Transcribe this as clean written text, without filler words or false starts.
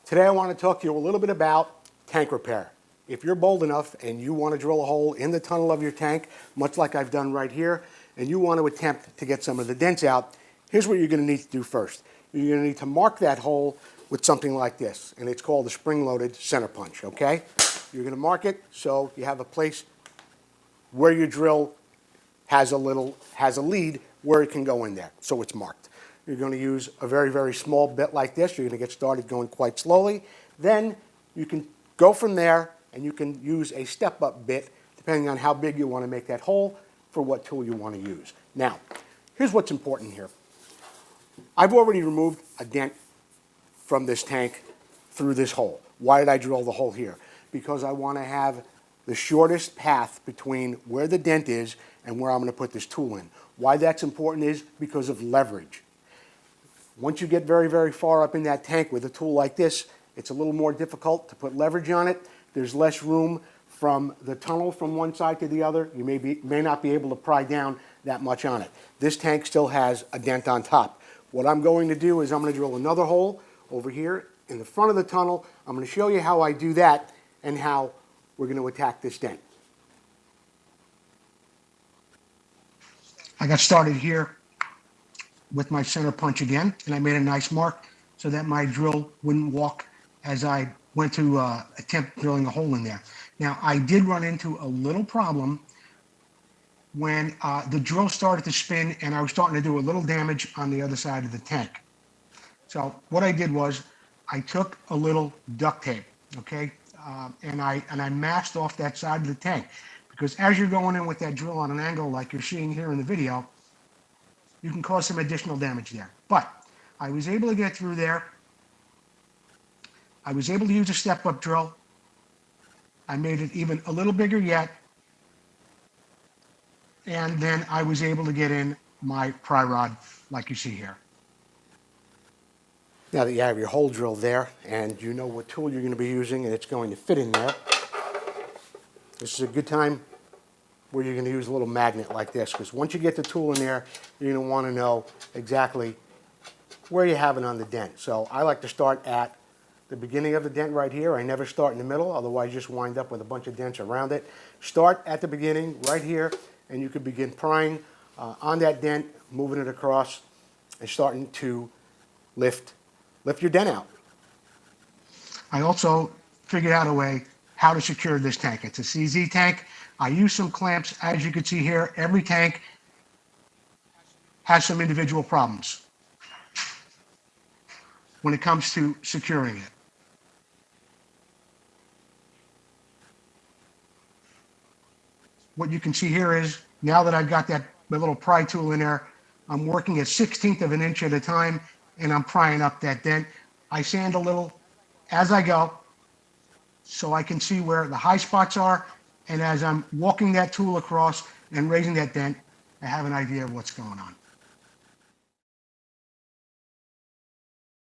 Today I want to talk to you a little bit about tank repair. If you're bold enough and you want to drill a hole in the tunnel of your tank, much like I've done right here, and you want to attempt to get some of the dents out, here's what you're going to need to do first. You're going to need to mark that hole with something like this, and it's called a spring-loaded center punch, okay? You're going to mark it so you have a place where your drill has a lead where it can go in there, so it's marked. You're going to use a very, very small bit like this. You're going to get started going quite slowly. Then you can go from there and you can use a step-up bit depending on how big you want to make that hole for what tool you want to use. Now, here's what's important here. I've already removed a dent from this tank through this hole. Why did I drill the hole here? Because I want to have the shortest path between where the dent is and where I'm going to put this tool in. Why that's important is because of leverage. Once you get very, very far up in that tank with a tool like this, it's a little more difficult to put leverage on it. There's less room from the tunnel from one side to the other. You may not be able to pry down that much on it. This tank still has a dent on top. What I'm going to do is I'm going to drill another hole over here in the front of the tunnel. I'm going to show you how I do that and how we're going to attack this dent. I got started here with my center punch again, and I made a nice mark so that my drill wouldn't walk as I went to attempt drilling a hole in there. Now, I did run into a little problem when the drill started to spin and I was starting to do a little damage on the other side of the tank. So what I did was I took a little duct tape, okay, and I masked off that side of the tank, because as you're going in with that drill on an angle like you're seeing here in the video, you can cause some additional damage there. But I was able to get through there. I was able to use a step-up drill. I made it even a little bigger yet. And then I was able to get in my pry rod like you see here. Now that you have your hole drilled there and you know what tool you're going to be using and it's going to fit in there, this is a good time where you're going to use a little magnet like this, because once you get the tool in there, you're going to want to know exactly where you have it on the dent. So I like to start at the beginning of the dent right here. I never start in the middle, otherwise you just wind up with a bunch of dents around it. Start at the beginning right here, and you can begin prying on that dent, moving it across, and starting to lift your dent out. I also figured out a way how to secure this tank. It's a CZ tank. I use some clamps. As you can see here, every tank has some individual problems when it comes to securing it. What you can see here is, now that I've got my little pry tool in there, I'm working at 1/16 of an inch at a time, and I'm prying up that dent. I sand a little as I go so I can see where the high spots are, and as I'm walking that tool across and raising that dent, I have an idea of what's going on.